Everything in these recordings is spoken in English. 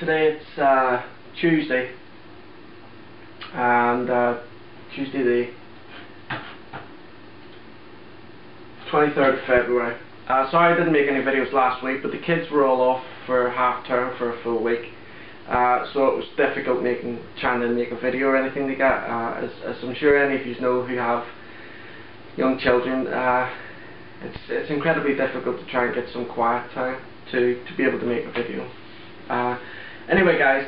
today it's Tuesday, and Tuesday the 23rd of February. Sorry I didn't make any videos last week, but the kids were all off for half term for a full week, so it was difficult trying to make a video or anything like that. As I'm sure any of you know who have young children, it's incredibly difficult to try and get some quiet time to be able to make a video. Anyway guys,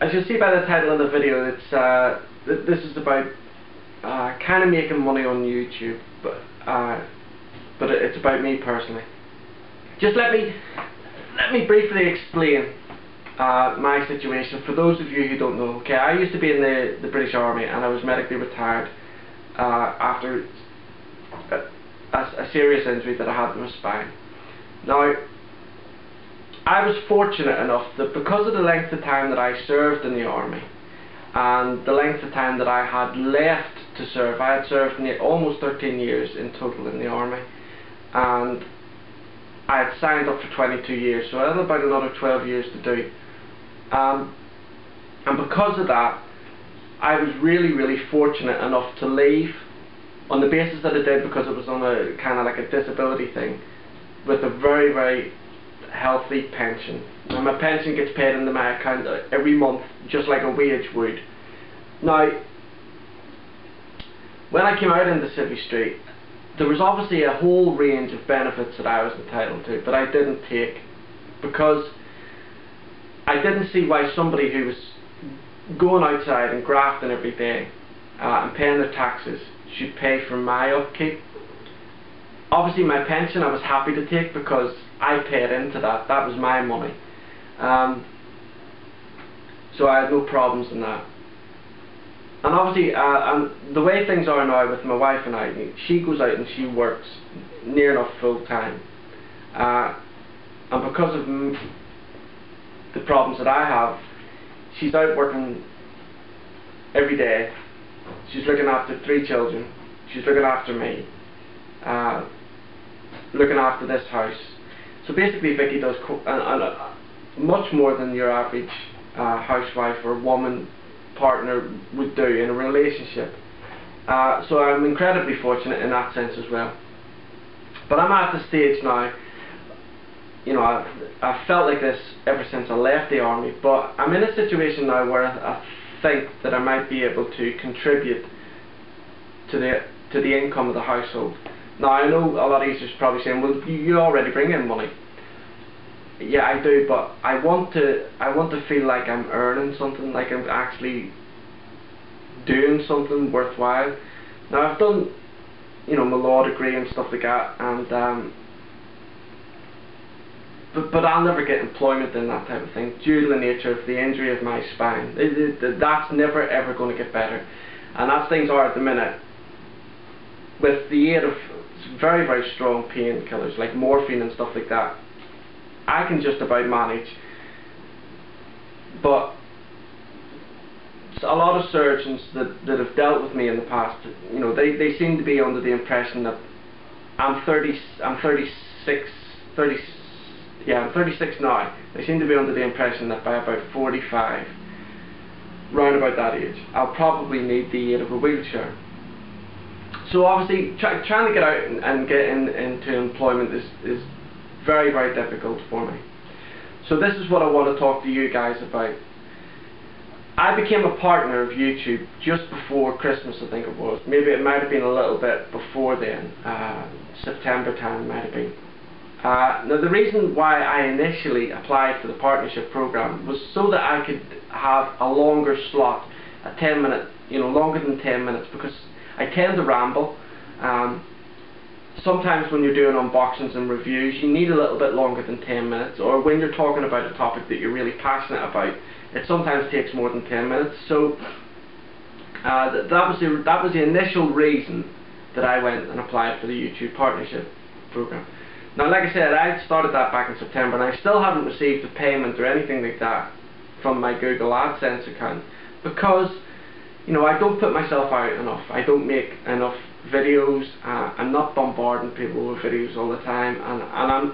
as you'll see by the title of the video, this is about kind of making money on YouTube, but it's about me personally. Just let me briefly explain my situation for those of you who don't know. Okay, I used to be in the British Army, and I was medically retired after a serious injury that I had to my spine. Now, I was fortunate enough that because of the length of time that I served in the army and the length of time that I had left to serve, I had served almost 13 years in total in the army, and I had signed up for 22 years, so I had about another 12 years to do. And because of that, I was really fortunate enough to leave on the basis that I did, because it was on a kind of like a disability thing, with a very healthy pension. Now, my pension gets paid into my account every month, just like a wage would. Now, when I came out into Civvy Street, there was obviously a whole range of benefits that I was entitled to, but I didn't take, because I didn't see why somebody who was going outside and grafting every day and paying their taxes should pay for my upkeep. Obviously my pension I was happy to take because I paid into that. That was my money. So I had no problems in that. And obviously the way things are now with my wife and I, she goes out and she works near enough full time. And because of the problems that I have, she's out working every day. She's looking after 3 children. She's looking after me. Looking after this house. So basically Vicky does much more than your average housewife or woman partner would do in a relationship. So I'm incredibly fortunate in that sense as well. But I'm at the stage now, you know, I've felt like this ever since I left the army, but I'm in a situation now where I think that I might be able to contribute to the income of the household. Now, I know a lot of you are probably saying, well, you already bring in money. Yeah, I do, but I want to feel like I'm earning something, like I'm actually doing something worthwhile. Now, I've done, you know, my law degree and stuff like that, and but I'll never get employment in that type of thing due to the nature of the injury of my spine. That's never ever going to get better, and as things are at the minute, with the aid of very strong painkillers like morphine and stuff like that, I can just about manage. But a lot of surgeons that have dealt with me in the past, you know, they seem to be under the impression that I'm 36 now. They seem to be under the impression that by about 45, round about that age, I'll probably need the aid of a wheelchair. So obviously trying to get out and get into employment is very difficult for me. So this is what I want to talk to you guys about. I became a partner of YouTube just before Christmas, I think it was. Maybe it might have been a little bit before then. September time might have been. Now the reason why I initially applied for the partnership program was so that I could have a longer slot, a 10-minute, you know, longer than 10 minutes, because I tend to ramble. Sometimes when you're doing unboxings and reviews, you need a little bit longer than 10 minutes, or when you're talking about a topic that you're really passionate about, it sometimes takes more than 10 minutes. So that was the initial reason that I went and applied for the YouTube partnership program. Now, like I said, I started that back in September, and I still haven't received a payment or anything like that from my Google AdSense account, because, you know, I don't put myself out enough. I don't make enough videos. I'm not bombarding people with videos all the time, and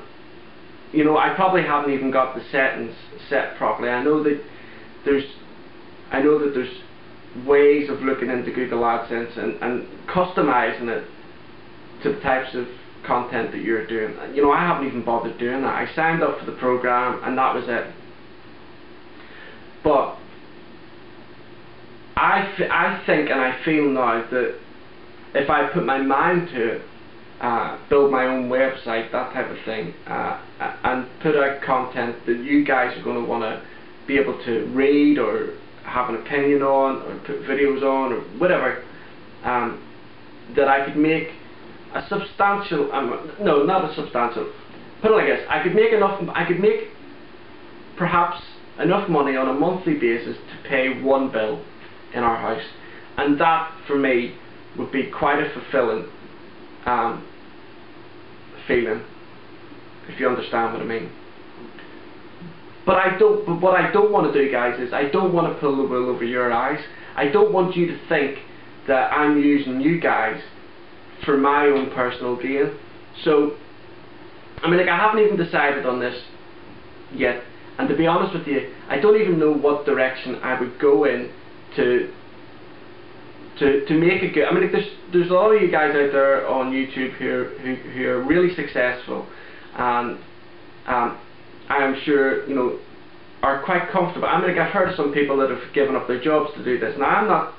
you know, I probably haven't even got the settings set properly. I know that there's ways of looking into Google AdSense and customizing it to the types of content that you're doing. You know, I haven't even bothered doing that. I signed up for the program and that was it. But I think and I feel now that if I put my mind to it, build my own website, that type of thing, and put out content that you guys are going to want to be able to read or have an opinion on, or put videos on, or whatever, that I could make a substantial, no, not a substantial, put it like this, I could make perhaps enough money on a monthly basis to pay one bill in our house, and that for me would be quite a fulfilling feeling, if you understand what I mean. But what I don't want to do, guys, is I don't want to pull the wool over your eyes. I don't want you to think that I'm using you guys for my own personal gain. So, I mean, like, I haven't even decided on this yet, and to be honest with you, I don't even know what direction I would go in to make a good. I mean, like, there's a lot of you guys out there on YouTube who are really successful, and I am sure, you know, are quite comfortable. I mean, like, I've heard of some people that have given up their jobs to do this. Now,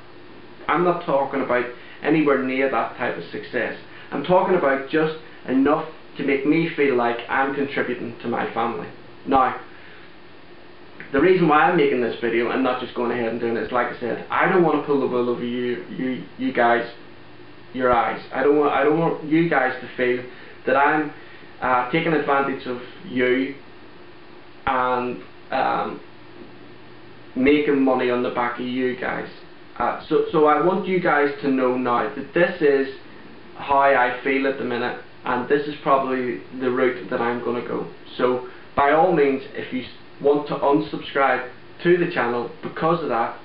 I'm not talking about anywhere near that type of success. I'm talking about just enough to make me feel like I'm contributing to my family. Now, the reason why I'm making this video and not just going ahead and doing it is, like I said, I don't want to pull the wool over you guys, your eyes. I don't want you guys to feel that I'm taking advantage of you and making money on the back of you guys. So I want you guys to know now that this is how I feel at the minute, and this is probably the route that I'm going to go. So by all means, if you want to unsubscribe to the channel because of that,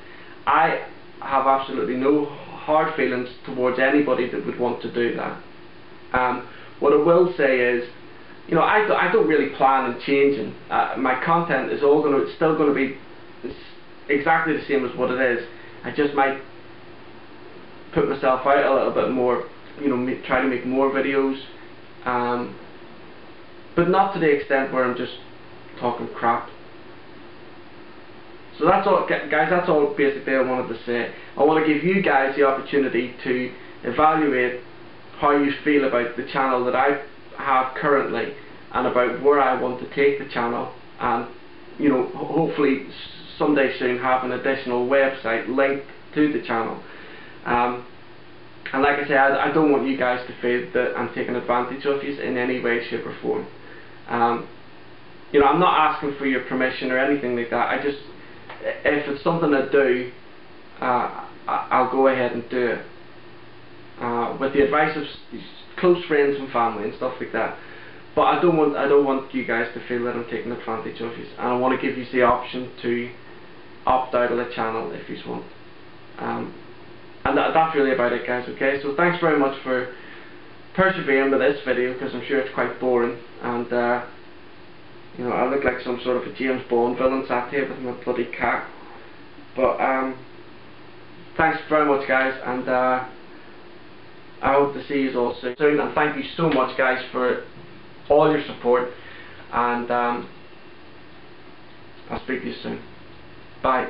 I have absolutely no hard feelings towards anybody that would want to do that. What I will say is, you know, I don't really plan on changing. My content is still going to be exactly the same as what it is. I just might put myself out a little bit more, you know, try to make more videos, but not to the extent where I'm just talking crap. So that's all, guys, that's all basically I wanted to say. I want to give you guys the opportunity to evaluate how you feel about the channel that I have currently, and about where I want to take the channel, and, you know, hopefully someday soon have an additional website linked to the channel. And like I say, I don't want you guys to feel that I'm taking advantage of you in any way, shape or form. You know, I'm not asking for your permission or anything like that. I just, if it's something I do, I'll go ahead and do it with the advice of close friends and family and stuff like that. But I don't want you guys to feel that I'm taking advantage of you, and I want to give you the option to opt out of the channel if you want. And that's really about it, guys. Okay, so thanks very much for persevering with this video, because I'm sure it's quite boring, and you know, I look like some sort of a James Bond villain sat here with my bloody cat. But thanks very much, guys, and I hope to see you all soon, and thank you so much, guys, for all your support, and I'll speak to you soon. Bye.